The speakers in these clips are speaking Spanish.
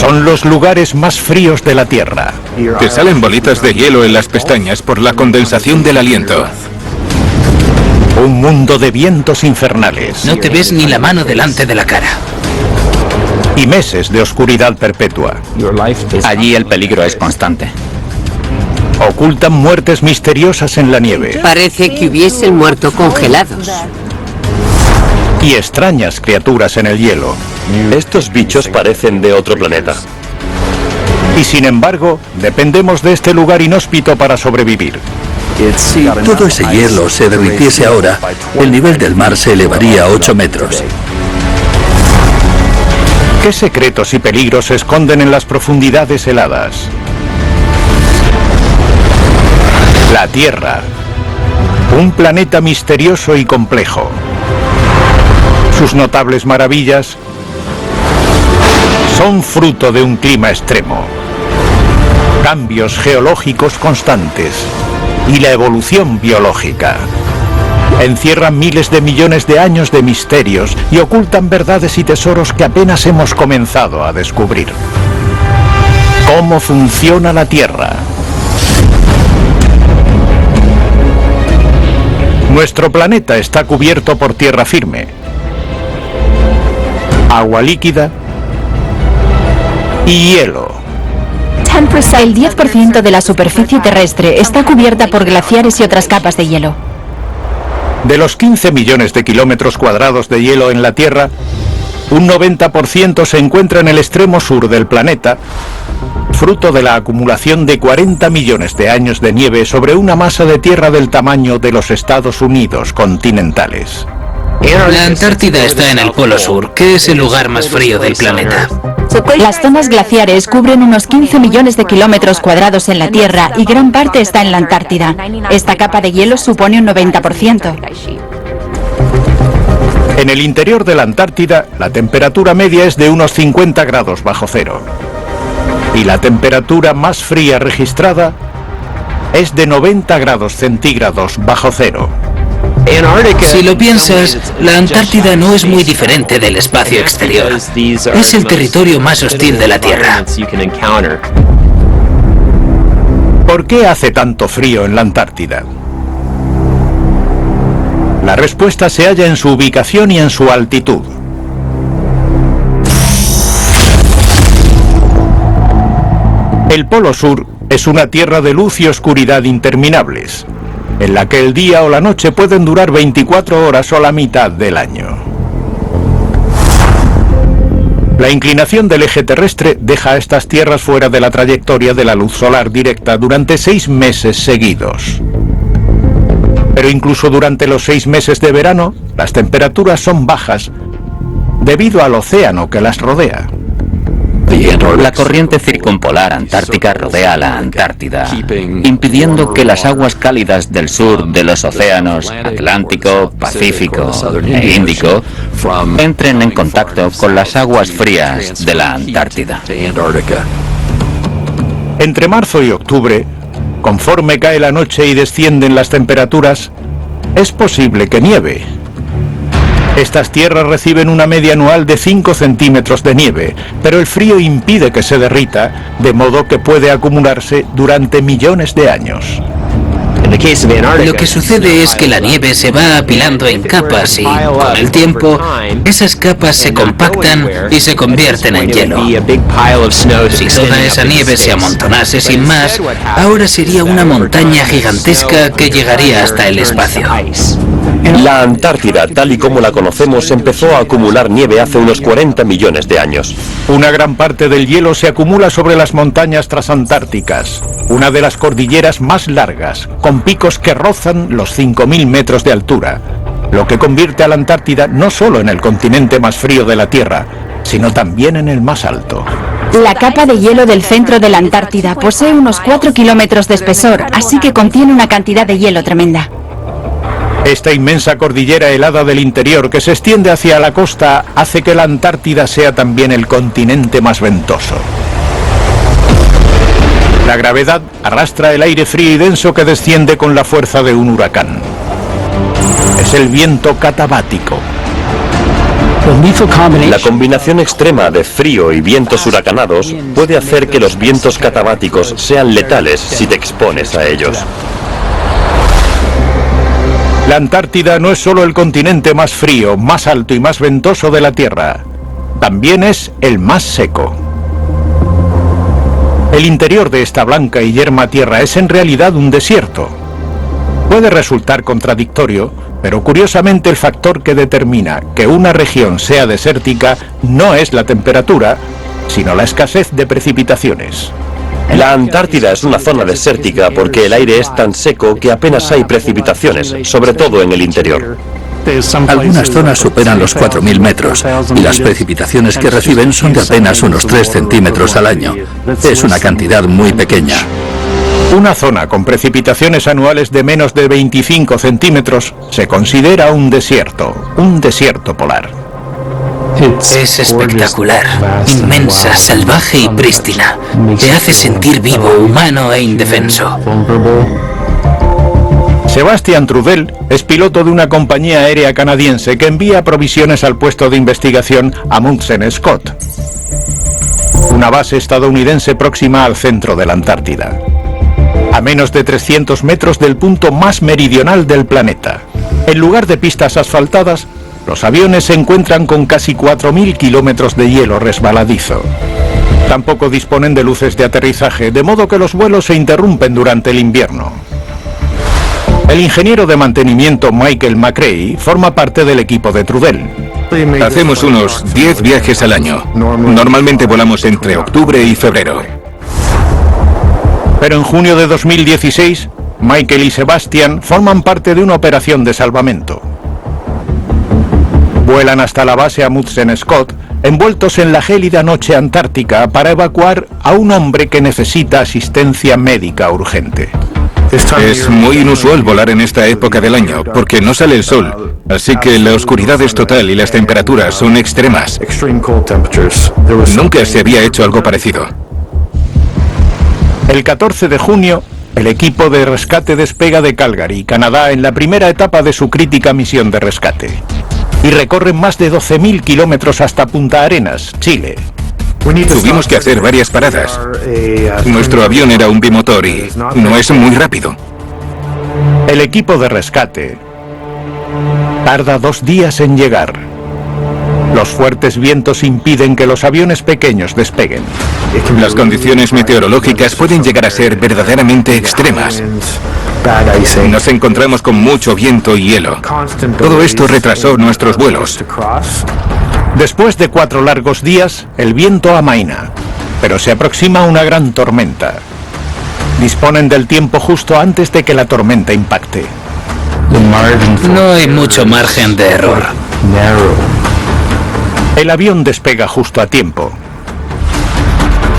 Son los lugares más fríos de la Tierra. Te salen bolitas de hielo en las pestañas por la condensación del aliento. Un mundo de vientos infernales. No te ves ni la mano delante de la cara. Y meses de oscuridad perpetua. Allí el peligro es constante. Ocultan muertes misteriosas en la nieve. Parece que hubiesen muerto congelados. Y extrañas criaturas en el hielo. Estos bichos parecen de otro planeta. Y sin embargo, dependemos de este lugar inhóspito para sobrevivir. Si todo ese hielo se derritiese ahora, el nivel del mar se elevaría a 8 metros. ¿Qué secretos y peligros se esconden en las profundidades heladas? La Tierra, un planeta misterioso y complejo. Sus notables maravillas son fruto de un clima extremo, cambios geológicos constantes y la evolución biológica. Encierran miles de millones de años de misterios y ocultan verdades y tesoros que apenas hemos comenzado a descubrir. ¿Cómo funciona la Tierra? Nuestro planeta está cubierto por tierra firme, agua líquida y hielo. El 10% de la superficie terrestre está cubierta por glaciares y otras capas de hielo. De los 15 millones de kilómetros cuadrados de hielo en la Tierra, un 90% se encuentra en el extremo sur del planeta, fruto de la acumulación de 40 millones de años de nieve sobre una masa de tierra del tamaño de los Estados Unidos continentales. La Antártida está en el Polo Sur, que es el lugar más frío del planeta. Las zonas glaciares cubren unos 15 millones de kilómetros cuadrados en la Tierra y gran parte está en la Antártida. Esta capa de hielo supone un 90%. En el interior de la Antártida, la temperatura media es de unos 50 grados bajo cero. Y la temperatura más fría registrada es de 90 grados centígrados bajo cero. Si lo piensas, la Antártida no es muy diferente del espacio exterior. Es el territorio más hostil de la Tierra. ¿Por qué hace tanto frío en la Antártida? La respuesta se halla en su ubicación y en su altitud. El Polo Sur es una tierra de luz y oscuridad interminables, en la que el día o la noche pueden durar 24 horas o la mitad del año. La inclinación del eje terrestre deja a estas tierras fuera de la trayectoria de la luz solar directa durante 6 meses seguidos. Pero incluso durante los 6 meses de verano, las temperaturas son bajas debido al océano que las rodea. La corriente circumpolar antártica rodea a la Antártida, impidiendo que las aguas cálidas del sur de los océanos Atlántico, Pacífico e Índico entren en contacto con las aguas frías de la Antártida. Entre marzo y octubre, conforme cae la noche y descienden las temperaturas, es posible que nieve. Estas tierras reciben una media anual de 5 centímetros de nieve, pero el frío impide que se derrita, de modo que puede acumularse durante millones de años. Lo que sucede es que la nieve se va apilando en capas y, con el tiempo, esas capas se compactan y se convierten en hielo. Si toda esa nieve se amontonase sin más, ahora sería una montaña gigantesca que llegaría hasta el espacio. La Antártida, tal y como la conocemos, empezó a acumular nieve hace unos 40 millones de años. Una gran parte del hielo se acumula sobre las montañas transantárticas, una de las cordilleras más largas, con picos que rozan los 5.000 metros de altura, lo que convierte a la Antártida no solo en el continente más frío de la Tierra, sino también en el más alto. La capa de hielo del centro de la Antártida posee unos 4 kilómetros de espesor, así que contiene una cantidad de hielo tremenda. Esta inmensa cordillera helada del interior que se extiende hacia la costa hace que la Antártida sea también el continente más ventoso. La gravedad arrastra el aire frío y denso que desciende con la fuerza de un huracán. Es el viento catabático. La combinación extrema de frío y vientos huracanados puede hacer que los vientos catabáticos sean letales si te expones a ellos. La Antártida no es solo el continente más frío, más alto y más ventoso de la Tierra. También es el más seco. El interior de esta blanca y yerma tierra es en realidad un desierto. Puede resultar contradictorio, pero curiosamente el factor que determina que una región sea desértica no es la temperatura, sino la escasez de precipitaciones. La Antártida es una zona desértica porque el aire es tan seco que apenas hay precipitaciones, sobre todo en el interior. Algunas zonas superan los 4.000 metros y las precipitaciones que reciben son de apenas unos 3 centímetros al año. Es una cantidad muy pequeña. Una zona con precipitaciones anuales de menos de 25 centímetros se considera un desierto polar. Es espectacular, inmensa, salvaje y prístina. Te hace sentir vivo, humano e indefenso. Sebastian Trudel es piloto de una compañía aérea canadiense que envía provisiones al puesto de investigación Amundsen Scott, una base estadounidense próxima al centro de la Antártida, a menos de 300 metros del punto más meridional del planeta. En lugar de pistas asfaltadas, los aviones se encuentran con casi 4.000 kilómetros de hielo resbaladizo. Tampoco disponen de luces de aterrizaje, de modo que los vuelos se interrumpen durante el invierno. El ingeniero de mantenimiento Michael McRae forma parte del equipo de Trudel. Hacemos unos 10 viajes al año. Normalmente volamos entre octubre y febrero. Pero en junio de 2016, Michael y Sebastian forman parte de una operación de salvamento. Vuelan hasta la base Amundsen Scott, envueltos en la gélida noche antártica para evacuar a un hombre que necesita asistencia médica urgente. Es muy inusual volar en esta época del año, porque no sale el sol, así que la oscuridad es total y las temperaturas son extremas. Nunca se había hecho algo parecido. El 14 de junio, el equipo de rescate despega de Calgary, Canadá, en la primera etapa de su crítica misión de rescate. Y recorren más de 12.000 kilómetros hasta Punta Arenas, Chile. Tuvimos que hacer varias paradas. Nuestro avión era un bimotor y no es muy rápido. El equipo de rescate tarda 2 días en llegar. Los fuertes vientos impiden que los aviones pequeños despeguen. Las condiciones meteorológicas pueden llegar a ser verdaderamente extremas. Nos encontramos con mucho viento y hielo. Todo esto retrasó nuestros vuelos. Después de 4 largos días, el viento amaina, pero se aproxima una gran tormenta. Disponen del tiempo justo antes de que la tormenta impacte. No hay mucho margen de error. El avión despega justo a tiempo.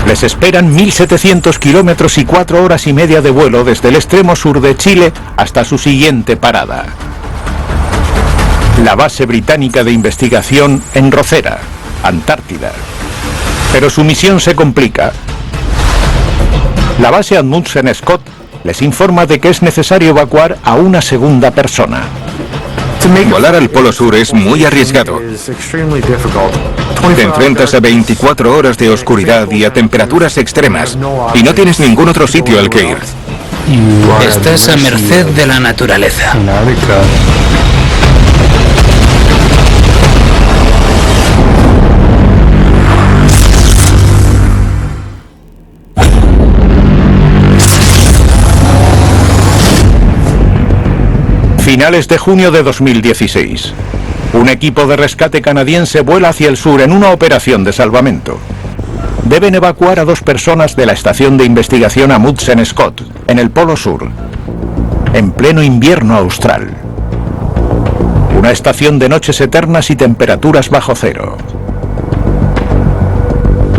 Les esperan 1.700 kilómetros y 4 horas y media de vuelo desde el extremo sur de Chile hasta su siguiente parada, la base británica de investigación en Rothera, Antártida. Pero su misión se complica. La base Amundsen Scott les informa de que es necesario evacuar a una segunda persona. Volar al Polo Sur es muy arriesgado. Te enfrentas a 24 horas de oscuridad y a temperaturas extremas, y no tienes ningún otro sitio al que ir. Estás a merced de la naturaleza. Finales de junio de 2016. Un equipo de rescate canadiense vuela hacia el sur en una operación de salvamento. Deben evacuar a 2 personas de la estación de investigación Amundsen Scott, en el Polo Sur, en pleno invierno austral. Una estación de noches eternas y temperaturas bajo cero.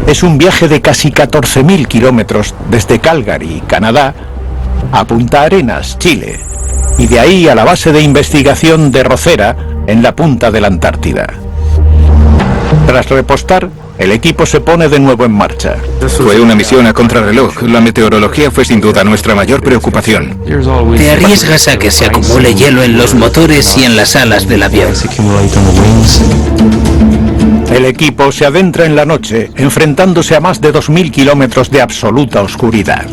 Es un viaje de casi 14.000 kilómetros desde Calgary, Canadá, a Punta Arenas, Chile, y de ahí a la base de investigación de Rothera, en la punta de la Antártida. Tras repostar, el equipo se pone de nuevo en marcha. Fue una misión a contrarreloj. La meteorología fue sin duda nuestra mayor preocupación. Te arriesgas a que se acumule hielo en los motores y en las alas del avión. equipo se adentra en la noche, enfrentándose a más de 2000 kilómetros de absoluta oscuridad.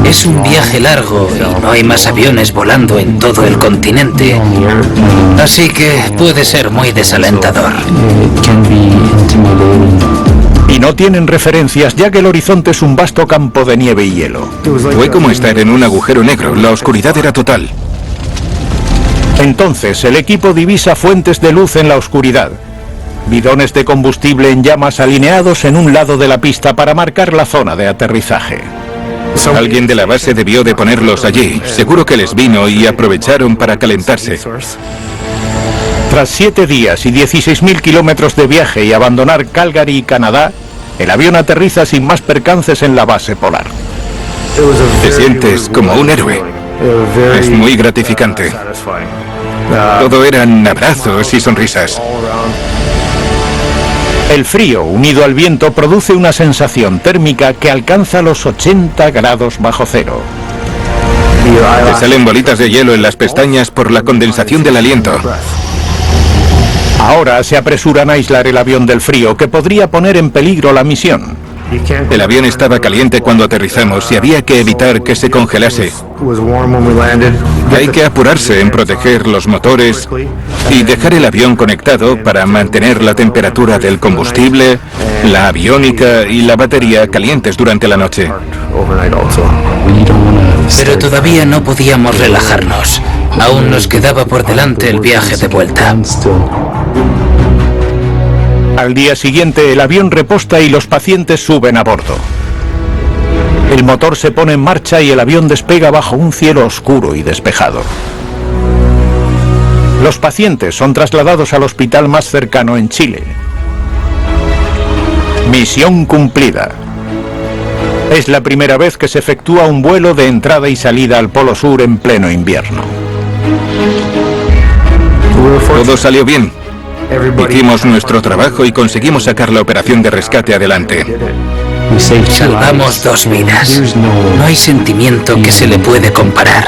Es un viaje largo y no hay más aviones volando en todo el continente, así que puede ser muy desalentador. Y no tienen referencias, ya que el horizonte es un vasto campo de nieve y hielo. Fue como estar en un agujero negro, la oscuridad era total. Entonces el equipo divisa fuentes de luz en la oscuridad. Bidones de combustible en llamas alineados en un lado de la pista para marcar la zona de aterrizaje. Alguien de la base debió de ponerlos allí. Seguro que les vino y aprovecharon para calentarse. Tras 7 días y 16.000 kilómetros de viaje y abandonar Calgary, Canadá, el avión aterriza sin más percances en la base polar. Te sientes como un héroe. Es muy gratificante. Todo eran abrazos y sonrisas. El frío, unido al viento, produce una sensación térmica que alcanza los 80 grados bajo cero. Te salen bolitas de hielo en las pestañas por la condensación del aliento. Ahora se apresuran a aislar el avión del frío, que podría poner en peligro la misión. El avión estaba caliente cuando aterrizamos y había que evitar que se congelase. Hay que apurarse en proteger los motores y dejar el avión conectado para mantener la temperatura del combustible, la aviónica y la batería calientes durante la noche. Pero todavía no podíamos relajarnos. Aún nos quedaba por delante el viaje de vuelta. Al día siguiente el avión reposta y los pacientes suben a bordo. El motor se pone en marcha y el avión despega bajo un cielo oscuro y despejado. Los pacientes son trasladados al hospital más cercano en Chile. Misión cumplida. Es la primera vez que se efectúa un vuelo de entrada y salida al Polo Sur en pleno invierno. Todo salió bien. Hicimos nuestro trabajo y conseguimos sacar la operación de rescate adelante. Salvamos 2 vidas. No hay sentimiento que se le puede comparar.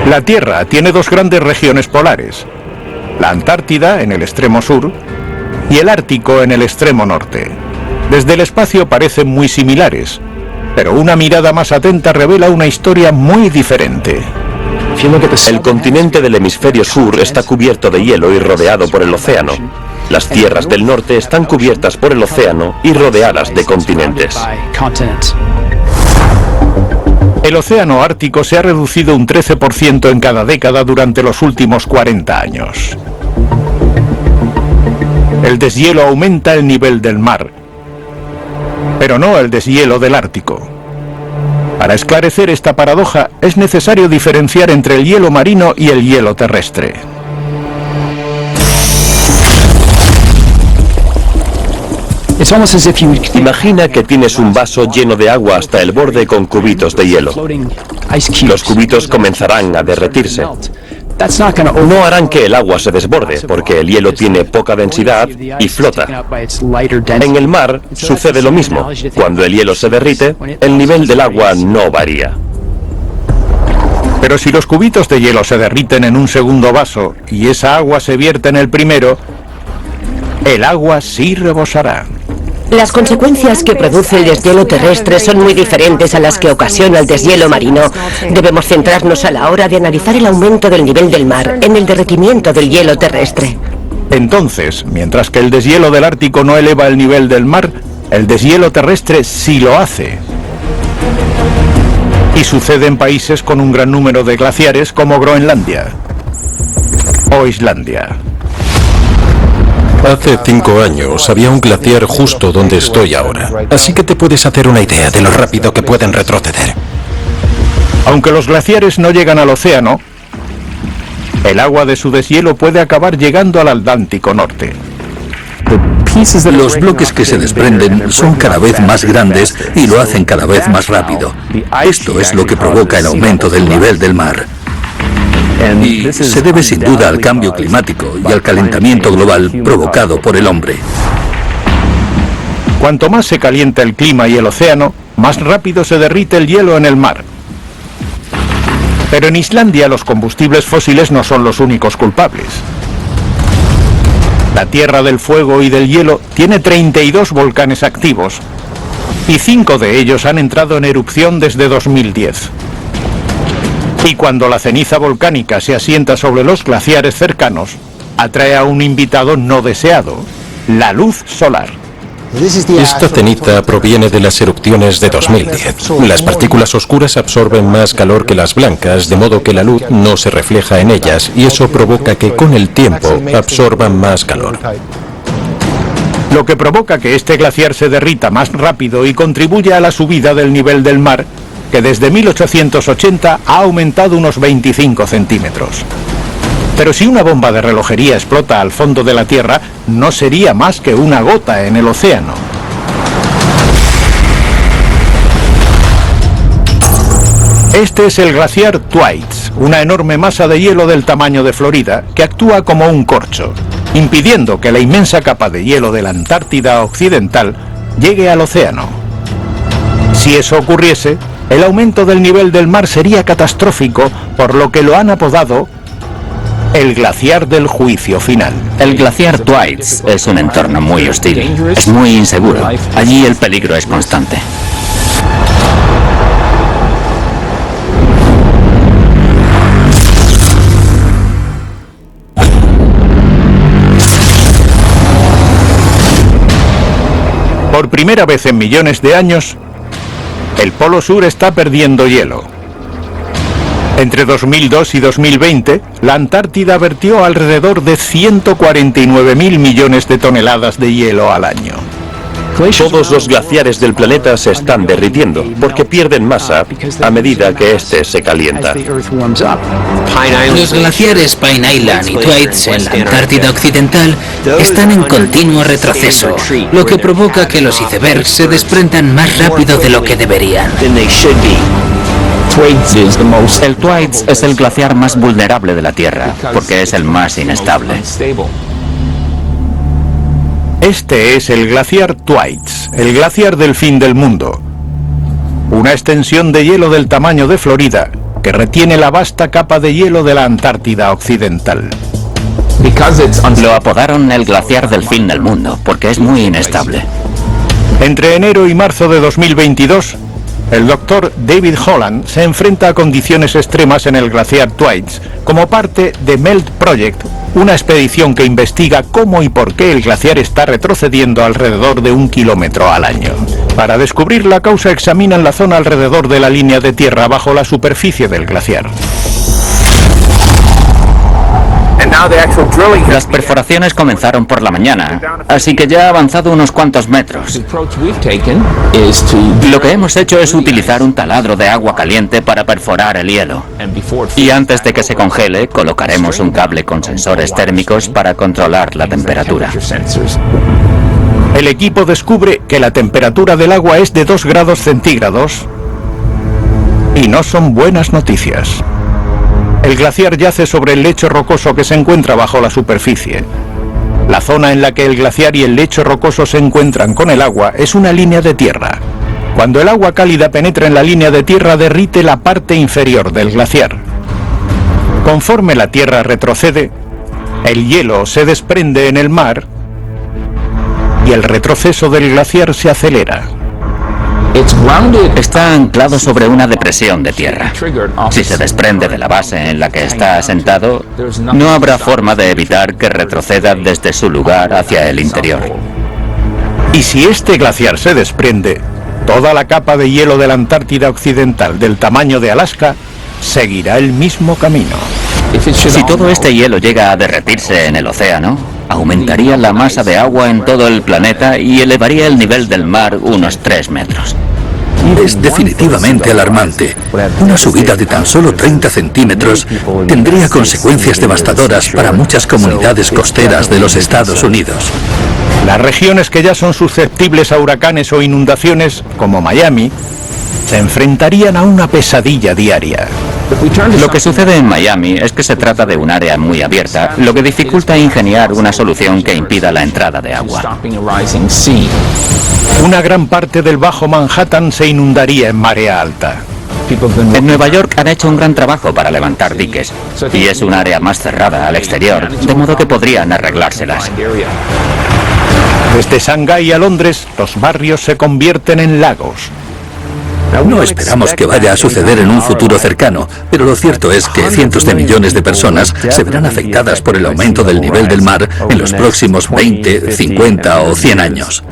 La Tierra tiene 2 grandes regiones polares. La Antártida en el extremo sur y el Ártico en el extremo norte. Desde el espacio parecen muy similares, pero una mirada más atenta revela una historia muy diferente. El continente del hemisferio sur está cubierto de hielo y rodeado por el océano. Las tierras del norte están cubiertas por el océano y rodeadas de continentes. El océano Ártico se ha reducido un 13% en cada década durante los últimos 40 años. El deshielo aumenta el nivel del mar, pero no el deshielo del Ártico. Para esclarecer esta paradoja es necesario diferenciar entre el hielo marino y el hielo terrestre. Imagina que tienes un vaso lleno de agua hasta el borde con cubitos de hielo. Los cubitos comenzarán a derretirse. No harán que el agua se desborde, porque el hielo tiene poca densidad y flota. En el mar sucede lo mismo. Cuando el hielo se derrite, el nivel del agua no varía. Pero si los cubitos de hielo se derriten en un segundo vaso y esa agua se vierte en el primero, el agua sí rebosará. Las consecuencias que produce el deshielo terrestre son muy diferentes a las que ocasiona el deshielo marino. Debemos centrarnos a la hora de analizar el aumento del nivel del mar en el derretimiento del hielo terrestre. Entonces, mientras que el deshielo del Ártico no eleva el nivel del mar, el deshielo terrestre sí lo hace. Y sucede en países con un gran número de glaciares como Groenlandia o Islandia. Hace 5 años había un glaciar justo donde estoy ahora, así que te puedes hacer una idea de lo rápido que pueden retroceder. Aunque los glaciares no llegan al océano, el agua de su deshielo puede acabar llegando al Atlántico Norte. Los bloques que se desprenden son cada vez más grandes y lo hacen cada vez más rápido. Esto es lo que provoca el aumento del nivel del mar. Y se debe sin duda al cambio climático y al calentamiento global provocado por el hombre. Cuanto más se calienta el clima y el océano, más rápido se derrite el hielo en el mar. Pero en Islandia los combustibles fósiles no son los únicos culpables. La Tierra del Fuego y del Hielo tiene 32 volcanes activos y 5 de ellos han entrado en erupción desde 2010. Y cuando la ceniza volcánica se asienta sobre los glaciares cercanos, atrae a un invitado no deseado, la luz solar. Esta ceniza proviene de las erupciones de 2010. Las partículas oscuras absorben más calor que las blancas, de modo que la luz no se refleja en ellas, y eso provoca que con el tiempo absorban más calor. Lo que provoca que este glaciar se derrita más rápido y contribuye a la subida del nivel del mar, que desde 1880 ha aumentado unos 25 centímetros. Pero si una bomba de relojería explota al fondo de la Tierra, no sería más que una gota en el océano. Este es el glaciar Thwaites, una enorme masa de hielo del tamaño de Florida que actúa como un corcho, impidiendo que la inmensa capa de hielo de la Antártida Occidental llegue al océano. Si eso ocurriese, el aumento del nivel del mar sería catastrófico, por lo que lo han apodado el glaciar del juicio final. El glaciar Thwaites es un entorno muy hostil, es muy inseguro. Allí el peligro es constante. Por primera vez en millones de años, el Polo Sur está perdiendo hielo. Entre 2002 y 2020, la Antártida vertió alrededor de 149.000 millones de toneladas de hielo al año. Todos los glaciares del planeta se están derritiendo porque pierden masa a medida que éste se calienta. Los glaciares Pine Island y Thwaites en la Antártida Occidental están en continuo retroceso, lo que provoca que los icebergs se desprendan más rápido de lo que deberían. El Thwaites es el glaciar más vulnerable de la Tierra, porque es el más inestable. Este es el glaciar Thwaites, el glaciar del fin del mundo. Una extensión de hielo del tamaño de Florida que retiene la vasta capa de hielo de la Antártida Occidental. Lo apodaron el glaciar del fin del mundo, porque es muy inestable. Entre enero y marzo de 2022, el doctor David Holland se enfrenta a condiciones extremas en el glaciar Thwaites como parte de MELT Project, una expedición que investiga cómo y por qué el glaciar está retrocediendo alrededor de 1 kilómetro al año. Para descubrir la causa examinan la zona alrededor de la línea de tierra bajo la superficie del glaciar. Las perforaciones comenzaron por la mañana, así que ya ha avanzado unos cuantos metros. Lo que hemos hecho es utilizar un taladro de agua caliente para perforar el hielo. Y antes de que se congele, colocaremos un cable con sensores térmicos para controlar la temperatura. El equipo descubre que la temperatura del agua es de 2 grados centígrados y no son buenas noticias. El glaciar yace sobre el lecho rocoso que se encuentra bajo la superficie. La zona en la que el glaciar y el lecho rocoso se encuentran con el agua es una línea de tierra. Cuando el agua cálida penetra en la línea de tierra, derrite la parte inferior del glaciar. Conforme la tierra retrocede, el hielo se desprende en el mar y el retroceso del glaciar se acelera. Está anclado sobre una depresión de tierra. Si se desprende de la base en la que está asentado, no habrá forma de evitar que retroceda desde su lugar hacia el interior. Y si este glaciar se desprende, toda la capa de hielo de la Antártida Occidental del tamaño de Alaska seguirá el mismo camino. Si todo este hielo llega a derretirse en el océano, aumentaría la masa de agua en todo el planeta y elevaría el nivel del mar unos 3 metros. Es definitivamente alarmante. Una subida de tan solo 30 centímetros tendría consecuencias devastadoras para muchas comunidades costeras de los Estados Unidos. Las regiones que ya son susceptibles a huracanes o inundaciones, como Miami, se enfrentarían a una pesadilla diaria. Lo que sucede en Miami es que se trata de un área muy abierta, lo que dificulta ingeniar una solución que impida la entrada de agua. Una gran parte del Bajo Manhattan se inundaría en marea alta. En Nueva York han hecho un gran trabajo para levantar diques, y es un área más cerrada al exterior, de modo que podrían arreglárselas. Desde Shanghái a Londres, los barrios se convierten en lagos. No esperamos que vaya a suceder en un futuro cercano, pero lo cierto es que cientos de millones de personas se verán afectadas por el aumento del nivel del mar en los próximos 20, 50 o 100 años.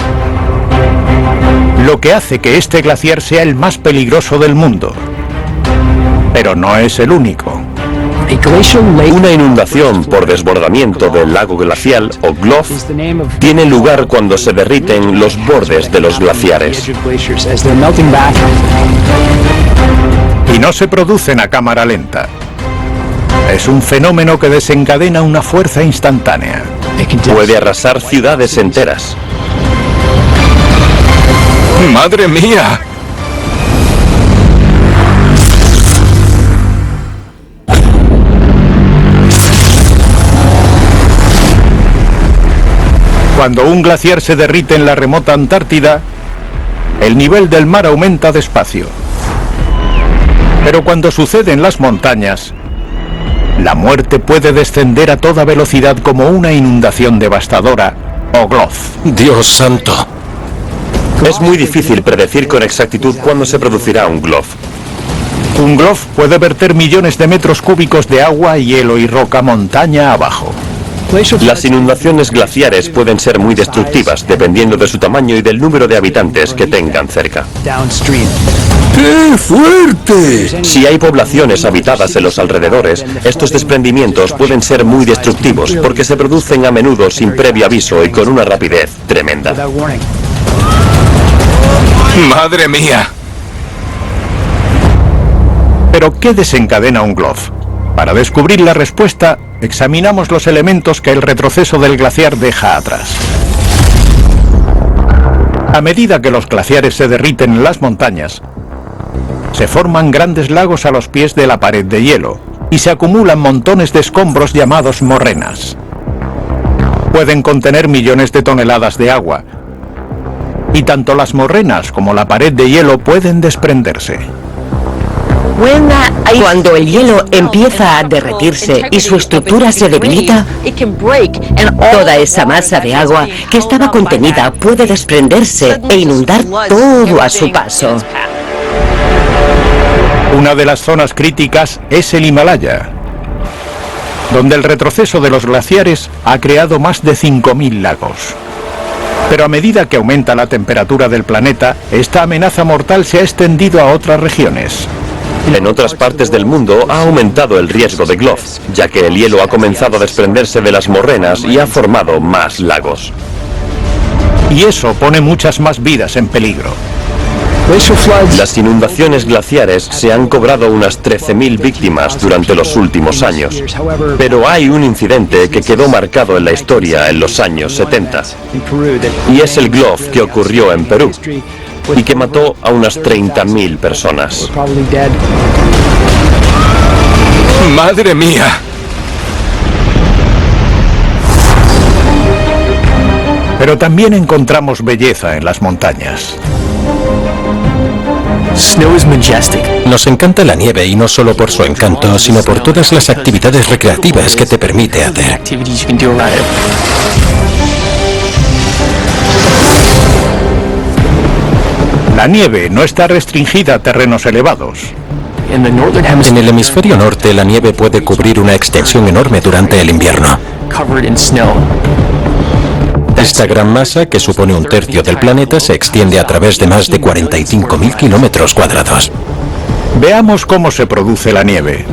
Lo que hace que este glaciar sea el más peligroso del mundo. Pero no es el único. Una inundación por desbordamiento del lago glacial, o GLOF, tiene lugar cuando se derriten los bordes de los glaciares. Y no se producen a cámara lenta. Es un fenómeno que desencadena una fuerza instantánea. Puede arrasar ciudades enteras. ¡Madre mía! Cuando un glaciar se derrite en la remota Antártida, el nivel del mar aumenta despacio. Pero cuando sucede en las montañas, la muerte puede descender a toda velocidad como una inundación devastadora o GLOF. Dios santo. Es muy difícil predecir con exactitud cuándo se producirá un GLOF. Un GLOF puede verter millones de metros cúbicos de agua, hielo y roca montaña abajo. Las inundaciones glaciares pueden ser muy destructivas dependiendo de su tamaño y del número de habitantes que tengan cerca. ¡Qué fuerte! Si hay poblaciones habitadas en los alrededores, estos desprendimientos pueden ser muy destructivos porque se producen a menudo sin previo aviso y con una rapidez tremenda. ¡Madre mía! ¿Pero qué desencadena un GLOF? Para descubrir la respuesta, examinamos los elementos que el retroceso del glaciar deja atrás. A medida que los glaciares se derriten en las montañas, se forman grandes lagos a los pies de la pared de hielo y se acumulan montones de escombros llamados morrenas. Pueden contener millones de toneladas de agua, y tanto las morrenas como la pared de hielo pueden desprenderse. Cuando el hielo empieza a derretirse y su estructura se debilita, toda esa masa de agua que estaba contenida puede desprenderse e inundar todo a su paso. Una de las zonas críticas es el Himalaya, donde el retroceso de los glaciares ha creado más de 5.000 lagos. Pero a medida que aumenta la temperatura del planeta, esta amenaza mortal se ha extendido a otras regiones. En otras partes del mundo ha aumentado el riesgo de GLOF, ya que el hielo ha comenzado a desprenderse de las morrenas y ha formado más lagos. Y eso pone muchas más vidas en peligro. Las inundaciones glaciares se han cobrado unas 13.000 víctimas durante los últimos años, pero hay un incidente que quedó marcado en la historia en los años 70, y es el GLOF que ocurrió en Perú, y que mató a unas 30.000 personas. ¡Madre mía! Pero también encontramos belleza en las montañas. Nos encanta la nieve y no solo por su encanto, sino por todas las actividades recreativas que te permite hacer. La nieve no está restringida a terrenos elevados. En el hemisferio norte, la nieve puede cubrir una extensión enorme durante el invierno. Esta gran masa, que supone un tercio del planeta, se extiende a través de más de 45.000 kilómetros cuadrados. Veamos cómo se produce la nieve.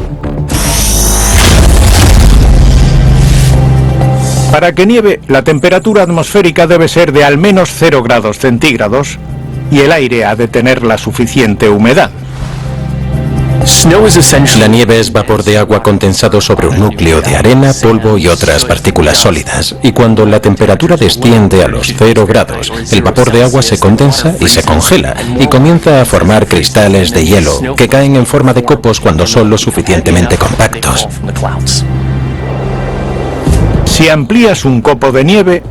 Para que nieve, la temperatura atmosférica debe ser de al menos 0 grados centígrados y el aire ha de tener la suficiente humedad. La nieve es vapor de agua condensado sobre un núcleo de arena, polvo y otras partículas sólidas. Y cuando la temperatura desciende a los 0 grados, el vapor de agua se condensa y se congela y comienza a formar cristales de hielo que caen en forma de copos cuando son lo suficientemente compactos. Si amplías un copo de nieve,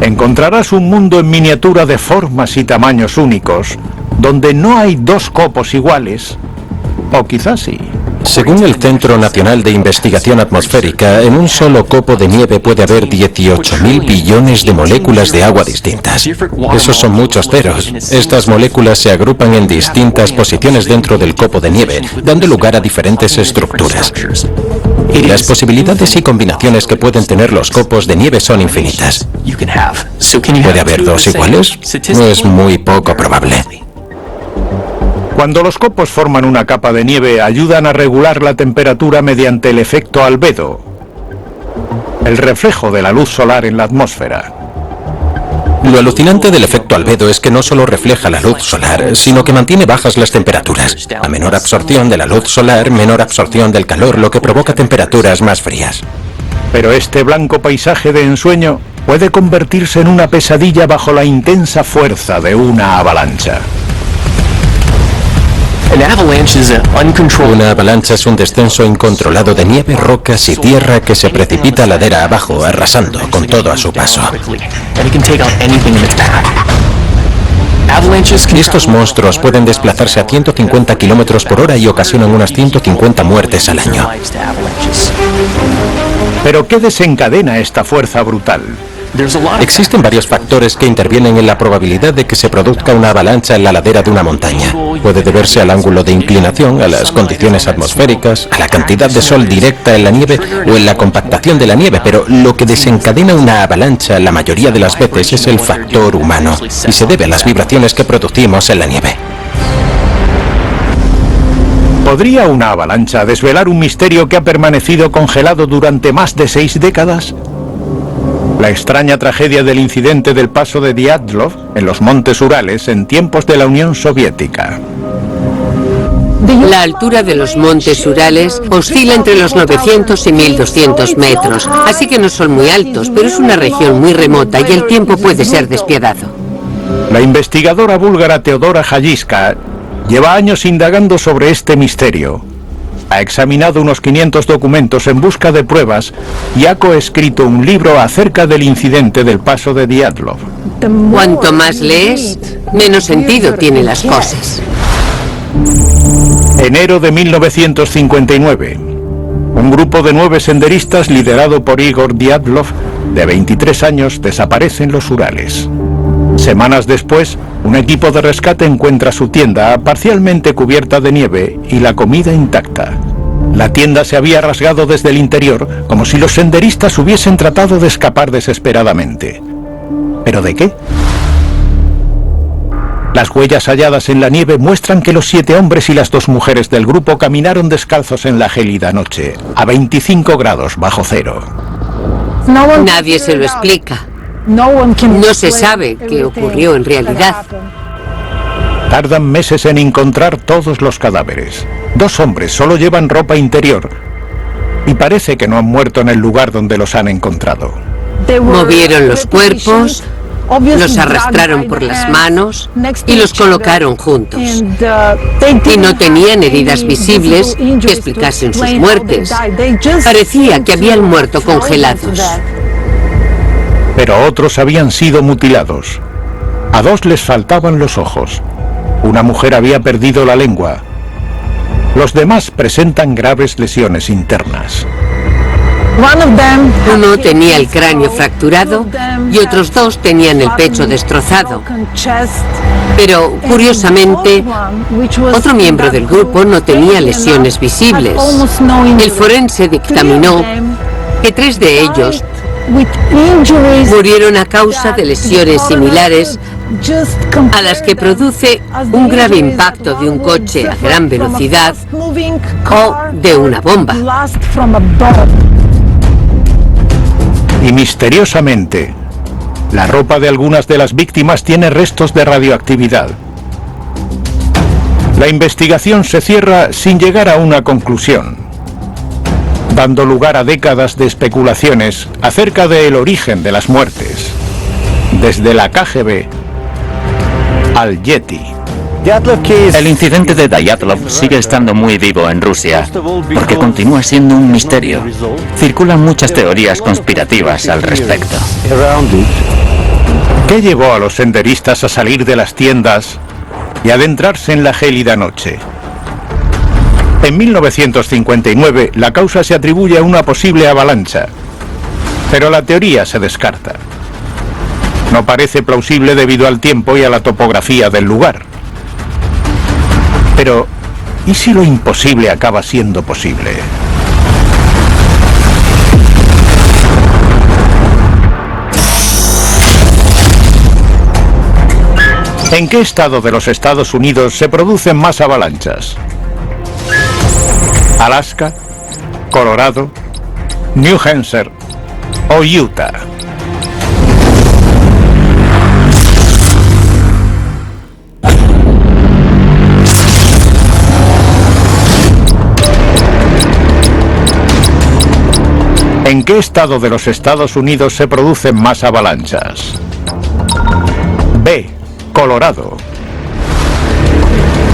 encontrarás un mundo en miniatura de formas y tamaños únicos, donde no hay dos copos iguales, o quizás sí. Según el Centro Nacional de Investigación Atmosférica, en un solo copo de nieve puede haber 18.000 billones de moléculas de agua distintas. Esos son muchos ceros. Estas moléculas se agrupan en distintas posiciones dentro del copo de nieve, dando lugar a diferentes estructuras. Y las posibilidades y combinaciones que pueden tener los copos de nieve son infinitas. ¿Puede haber dos iguales? No es muy poco probable. Cuando los copos forman una capa de nieve, ayudan a regular la temperatura mediante el efecto albedo, el reflejo de la luz solar en la atmósfera. Lo alucinante del efecto albedo es que no solo refleja la luz solar, sino que mantiene bajas las temperaturas. A menor absorción de la luz solar, menor absorción del calor, lo que provoca temperaturas más frías. Pero este blanco paisaje de ensueño puede convertirse en una pesadilla bajo la intensa fuerza de una avalancha. Una avalancha es un descenso incontrolado de nieve, rocas y tierra que se precipita ladera abajo, arrasando con todo a su paso. Estos monstruos pueden desplazarse a 150 km por hora y ocasionan unas 150 muertes al año. ¿Pero qué desencadena esta fuerza brutal? Existen varios factores que intervienen en la probabilidad de que se produzca una avalancha en la ladera de una montaña. Puede deberse al ángulo de inclinación, a las condiciones atmosféricas, a la cantidad de sol directa en la nieve o en la compactación de la nieve, pero lo que desencadena una avalancha la mayoría de las veces es el factor humano y se debe a las vibraciones que producimos en la nieve. ¿Podría una avalancha desvelar un misterio que ha permanecido congelado durante más de 6 décadas? La extraña tragedia del incidente del paso de Dyatlov en los montes Urales en tiempos de la Unión Soviética. La altura de los montes Urales oscila entre los 900 y 1200 metros, así que no son muy altos, pero es una región muy remota y el tiempo puede ser despiadado. La investigadora búlgara Teodora Jajiska lleva años indagando sobre este misterio. Ha examinado unos 500 documentos en busca de pruebas y ha coescrito un libro acerca del incidente del paso de Dyatlov. Cuanto más lees, menos sentido tienen las cosas. Enero de 1959. Un grupo de 9 senderistas liderado por Igor Dyatlov, de 23 años, desaparece en los Urales. Semanas después, un equipo de rescate encuentra su tienda parcialmente cubierta de nieve y la comida intacta. La tienda se había rasgado desde el interior, como si los senderistas hubiesen tratado de escapar desesperadamente. ¿Pero de qué? Las huellas halladas en la nieve muestran que los 7 hombres y las 2 mujeres del grupo caminaron descalzos en la gélida noche, a 25 grados bajo cero. Nadie se lo explica. No se sabe qué ocurrió en realidad. Tardan meses en encontrar todos los cadáveres. 2 hombres solo llevan ropa interior y parece que no han muerto en el lugar donde los han encontrado. Movieron los cuerpos, los arrastraron por las manos y los colocaron juntos. Y no tenían heridas visibles que explicasen sus muertes. Parecía que habían muerto congelados. Pero otros habían sido mutilados. A 2 les faltaban los ojos. Una mujer había perdido la lengua. Los demás presentan graves lesiones internas. Uno tenía el cráneo fracturado y otros 2 tenían el pecho destrozado. Pero, curiosamente, otro miembro del grupo no tenía lesiones visibles. El forense dictaminó que 3 de ellos murieron a causa de lesiones similares a las que produce un grave impacto de un coche a gran velocidad o de una bomba. Y misteriosamente, la ropa de algunas de las víctimas tiene restos de radioactividad. La investigación se cierra sin llegar a una conclusión, dando lugar a décadas de especulaciones acerca del origen de las muertes, desde la KGB al Yeti. El incidente de Dyatlov sigue estando muy vivo en Rusia, porque continúa siendo un misterio. Circulan muchas teorías conspirativas al respecto. ¿Qué llevó a los senderistas a salir de las tiendas y adentrarse en la gélida noche. En 1959, la causa se atribuye a una posible avalancha, pero la teoría se descarta. No parece plausible debido al tiempo y a la topografía del lugar. Pero, ¿y si lo imposible acaba siendo posible? ¿En qué estado de los Estados Unidos se producen más avalanchas? ¿Alaska, Colorado, New Hampshire o Utah? ¿En qué estado de los Estados Unidos se producen más avalanchas? B. Colorado.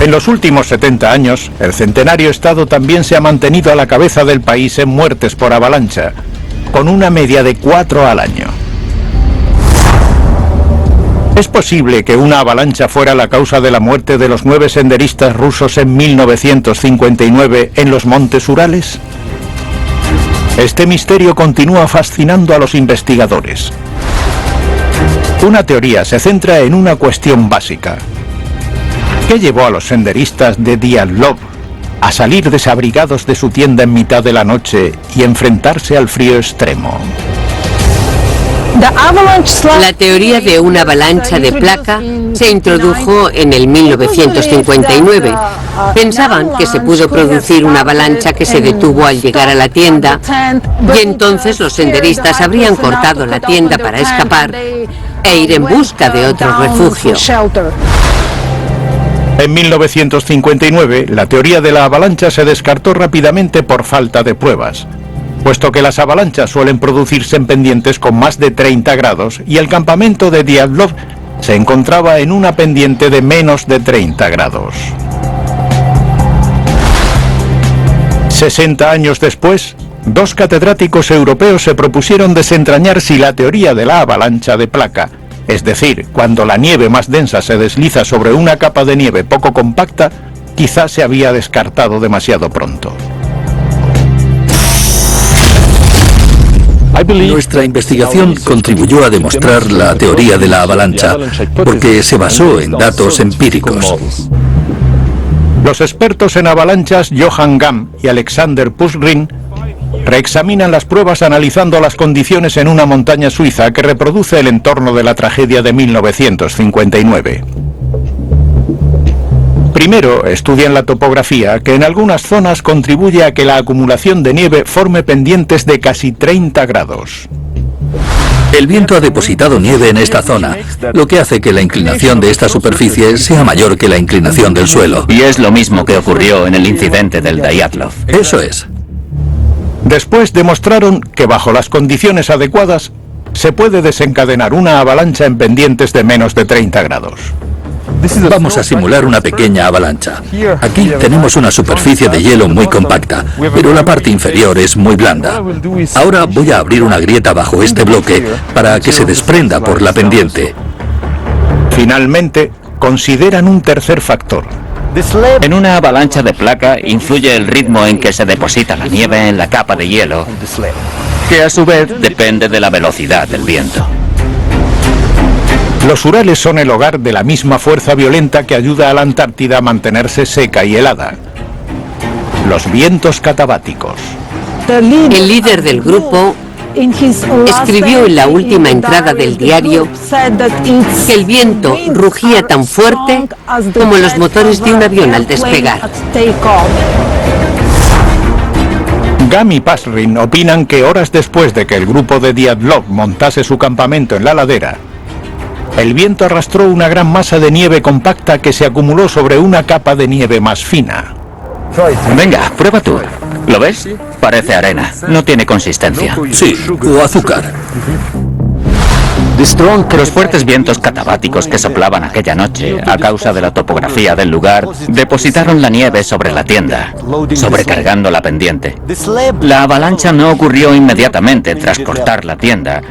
En los últimos 70 años, el centenario estado también se ha mantenido a la cabeza del país en muertes por avalancha, con una media de 4 al año. ¿Es posible que una avalancha fuera la causa de la muerte de los 9 senderistas rusos en 1959 en los Montes Urales? Este misterio continúa fascinando a los investigadores. Una teoría se centra en una cuestión básica. ¿Qué llevó a los senderistas de Dyatlov a salir desabrigados de su tienda en mitad de la noche y enfrentarse al frío extremo? La teoría de una avalancha de placa se introdujo en el 1959. Pensaban que se pudo producir una avalancha que se detuvo al llegar a la tienda y entonces los senderistas habrían cortado la tienda para escapar e ir en busca de otro refugio. En 1959, la teoría de la avalancha se descartó rápidamente por falta de pruebas, puesto que las avalanchas suelen producirse en pendientes con más de 30 grados y el campamento de Dyatlov se encontraba en una pendiente de menos de 30 grados. 60 años después, 2 catedráticos europeos se propusieron desentrañar si la teoría de la avalancha de placa, es decir, cuando la nieve más densa se desliza sobre una capa de nieve poco compacta, quizás se había descartado demasiado pronto. Nuestra investigación contribuyó a demostrar la teoría de la avalancha, porque se basó en datos empíricos. Los expertos en avalanchas Johan Gamm y Alexander Pusrin reexaminan las pruebas analizando las condiciones en una montaña suiza que reproduce el entorno de la tragedia de 1959. Primero, estudian la topografía, que en algunas zonas contribuye a que la acumulación de nieve forme pendientes de casi 30 grados. El viento ha depositado nieve en esta zona, lo que hace que la inclinación de esta superficie sea mayor que la inclinación del suelo. Y es lo mismo que ocurrió en el incidente del Dyatlov. Eso es. Después demostraron que bajo las condiciones adecuadas se puede desencadenar una avalancha en pendientes de menos de 30 grados. Vamos a simular una pequeña avalancha. Aquí tenemos una superficie de hielo muy compacta, pero la parte inferior es muy blanda. Ahora voy a abrir una grieta bajo este bloque para que se desprenda por la pendiente. Finalmente, consideran un tercer factor. En una avalancha de placa influye el ritmo en que se deposita la nieve en la capa de hielo, que a su vez depende de la velocidad del viento. Los Urales son el hogar de la misma fuerza violenta que ayuda a la Antártida a mantenerse seca y helada: los vientos catabáticos. El líder del grupo escribió en la última entrada del diario que el viento rugía tan fuerte como los motores de un avión al despegar. Gamm y Pusrin opinan que horas después de que el grupo de Dyatlov montase su campamento en la ladera, el viento arrastró una gran masa de nieve compacta que se acumuló sobre una capa de nieve más fina. Venga, prueba tú. ¿Lo ves? Parece arena. No tiene consistencia. Sí, o azúcar. Los fuertes vientos catabáticos que soplaban aquella noche, a causa de la topografía del lugar, depositaron la nieve sobre la tienda, sobrecargando la pendiente. La avalancha no ocurrió inmediatamente tras cortar la tienda,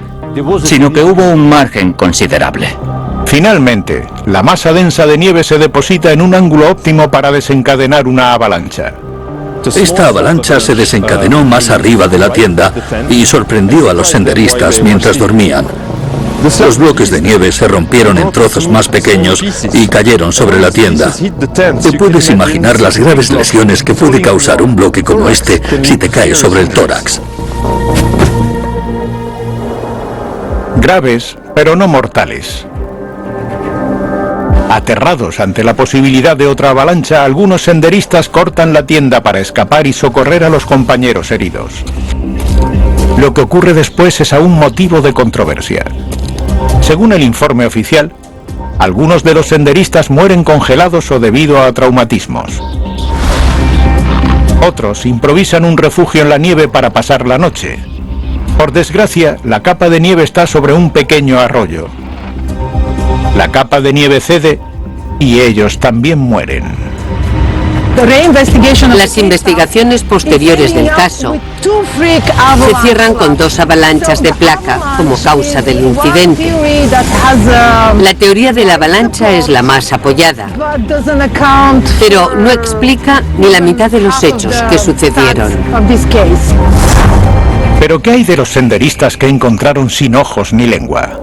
sino que hubo un margen considerable. Finalmente, la masa densa de nieve se deposita en un ángulo óptimo para desencadenar una avalancha. Esta avalancha se desencadenó más arriba de la tienda y sorprendió a los senderistas mientras dormían. Los bloques de nieve se rompieron en trozos más pequeños y cayeron sobre la tienda. Te puedes imaginar las graves lesiones que puede causar un bloque como este si te cae sobre el tórax. Graves, pero no mortales. Aterrados ante la posibilidad de otra avalancha, algunos senderistas cortan la tienda para escapar y socorrer a los compañeros heridos. Lo que ocurre después es aún motivo de controversia. Según el informe oficial, algunos de los senderistas mueren congelados o debido a traumatismos. Otros improvisan un refugio en la nieve para pasar la noche. Por desgracia, la capa de nieve está sobre un pequeño arroyo. La capa de nieve cede y ellos también mueren. Las investigaciones posteriores del caso se cierran con 2 avalanchas de placa como causa del incidente. La teoría de la avalancha es la más apoyada, pero no explica ni la mitad de los hechos que sucedieron. ¿Pero qué hay de los senderistas que encontraron sin ojos ni lengua?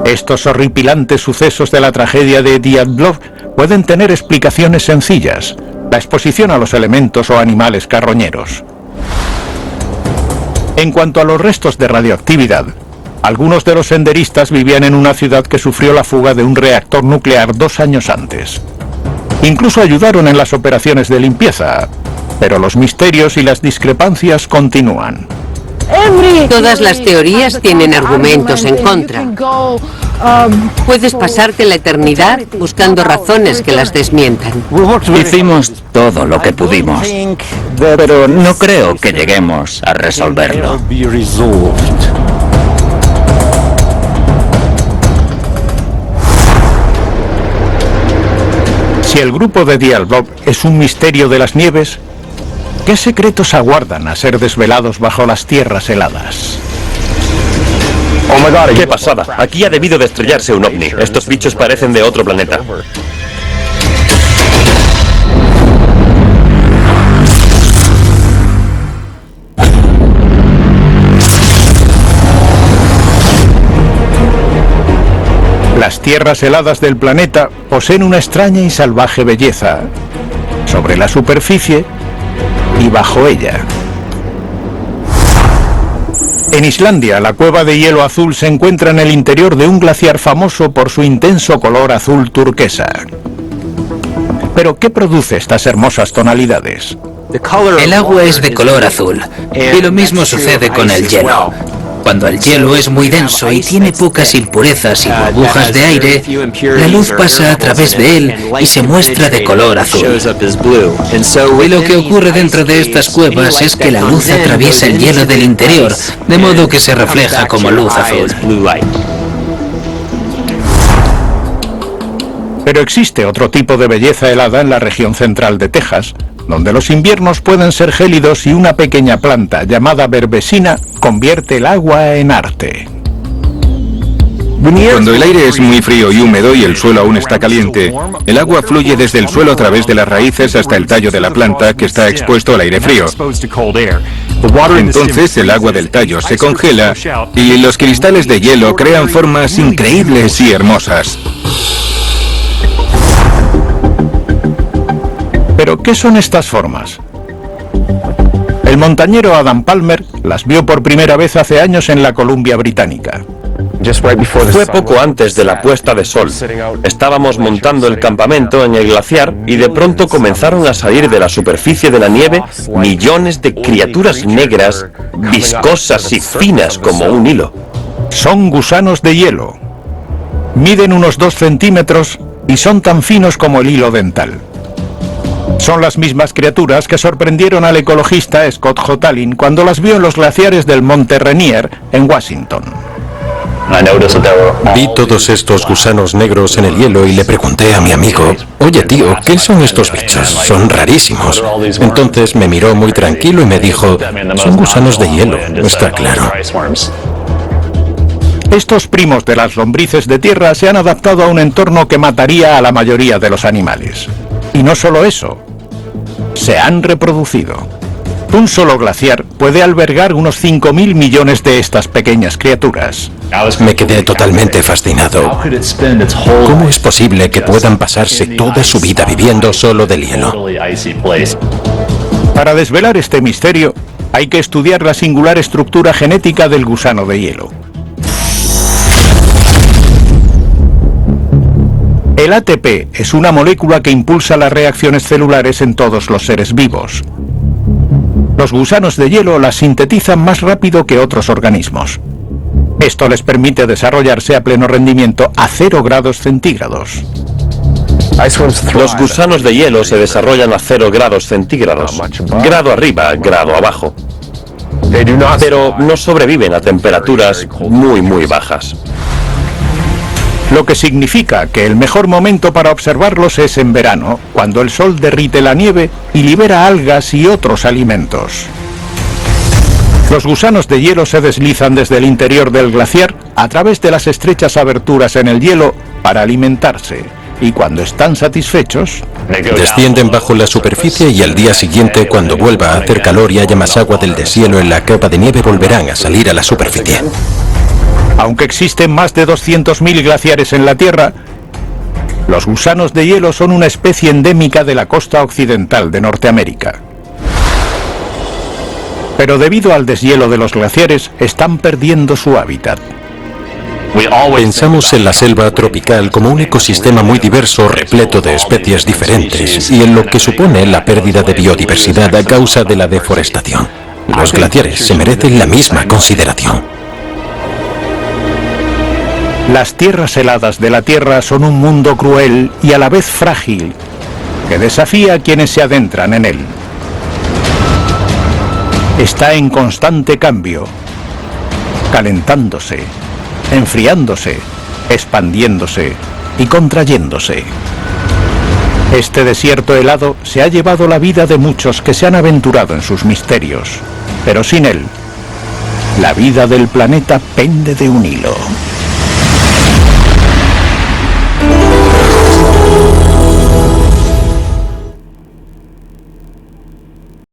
Estos horripilantes sucesos de la tragedia de Dyatlov pueden tener explicaciones sencillas: la exposición a los elementos o animales carroñeros. En cuanto a los restos de radioactividad, algunos de los senderistas vivían en una ciudad que sufrió la fuga de un reactor nuclear 2 años antes. Incluso ayudaron en las operaciones de limpieza, pero los misterios y las discrepancias continúan. Todas las teorías tienen argumentos en contra. Puedes pasarte la eternidad buscando razones que las desmientan. Hicimos todo lo que pudimos, pero no creo que lleguemos a resolverlo. Si el grupo de Dyatlov es un misterio de las nieves, ¿qué secretos aguardan a ser desvelados bajo las tierras heladas? ¡Qué pasada! Aquí ha debido de estrellarse un ovni. Estos bichos parecen de otro planeta. Las tierras heladas del planeta poseen una extraña y salvaje belleza, sobre la superficie y bajo ella. En Islandia, la cueva de hielo azul se encuentra en el interior de un glaciar famoso por su intenso color azul turquesa. ¿Pero qué produce estas hermosas tonalidades? El agua es de color azul, y lo mismo sucede con el hielo. Cuando el hielo es muy denso y tiene pocas impurezas y burbujas de aire, la luz pasa a través de él y se muestra de color azul. Y lo que ocurre dentro de estas cuevas es que la luz atraviesa el hielo del interior, de modo que se refleja como luz azul. Pero existe otro tipo de belleza helada en la región central de Texas, donde los inviernos pueden ser gélidos y una pequeña planta llamada verbesina convierte el agua en arte. Cuando el aire es muy frío y húmedo y el suelo aún está caliente, el agua fluye desde el suelo a través de las raíces hasta el tallo de la planta que está expuesto al aire frío. Entonces el agua del tallo se congela y los cristales de hielo crean formas increíbles y hermosas. ¿Pero qué son estas formas? El montañero Adam Palmer las vio por primera vez hace años en la Columbia Británica. Fue poco antes de la puesta de sol. Estábamos montando el campamento en el glaciar y de pronto comenzaron a salir de la superficie de la nieve millones de criaturas negras, viscosas y finas como un hilo. Son gusanos de hielo. Miden unos 2 centímetros y son tan finos como el hilo dental. Son las mismas criaturas que sorprendieron al ecologista Scott Hotalin cuando las vio en los glaciares del Monte Rainier en Washington. Vi todos estos gusanos negros en el hielo y le pregunté a mi amigo: oye tío, ¿qué son estos bichos? Son rarísimos. Entonces me miró muy tranquilo y me dijo: son gusanos de hielo, está claro. Estos primos de las lombrices de tierra se han adaptado a un entorno que mataría a la mayoría de los animales. Y no solo eso, se han reproducido. Un solo glaciar puede albergar unos 5.000 millones de estas pequeñas criaturas. Me quedé totalmente fascinado. ¿Cómo es posible que puedan pasarse toda su vida viviendo solo del hielo? Para desvelar este misterio, hay que estudiar la singular estructura genética del gusano de hielo. El ATP es una molécula que impulsa las reacciones celulares en todos los seres vivos. Los gusanos de hielo la sintetizan más rápido que otros organismos. Esto les permite desarrollarse a pleno rendimiento a 0 grados centígrados. Los gusanos de hielo se desarrollan a 0 grados centígrados, grado arriba, grado abajo. Pero no sobreviven a temperaturas muy bajas. Lo que significa que el mejor momento para observarlos es en verano, cuando el sol derrite la nieve y libera algas y otros alimentos. Los gusanos de hielo se deslizan desde el interior del glaciar a través de las estrechas aberturas en el hielo para alimentarse, y cuando están satisfechos, descienden bajo la superficie y al día siguiente, cuando vuelva a hacer calor y haya más agua del deshielo en la capa de nieve, volverán a salir a la superficie. Aunque existen más de 200.000 glaciares en la Tierra, los gusanos de hielo son una especie endémica de la costa occidental de Norteamérica. Pero debido al deshielo de los glaciares, están perdiendo su hábitat. Pensamos en la selva tropical como un ecosistema muy diverso, repleto de especies diferentes, y en lo que supone la pérdida de biodiversidad a causa de la deforestación. Los glaciares se merecen la misma consideración. Las tierras heladas de la Tierra son un mundo cruel y a la vez frágil, que desafía a quienes se adentran en él. Está en constante cambio, calentándose, enfriándose, expandiéndose y contrayéndose. Este desierto helado se ha llevado la vida de muchos que se han aventurado en sus misterios, pero sin él, la vida del planeta pende de un hilo.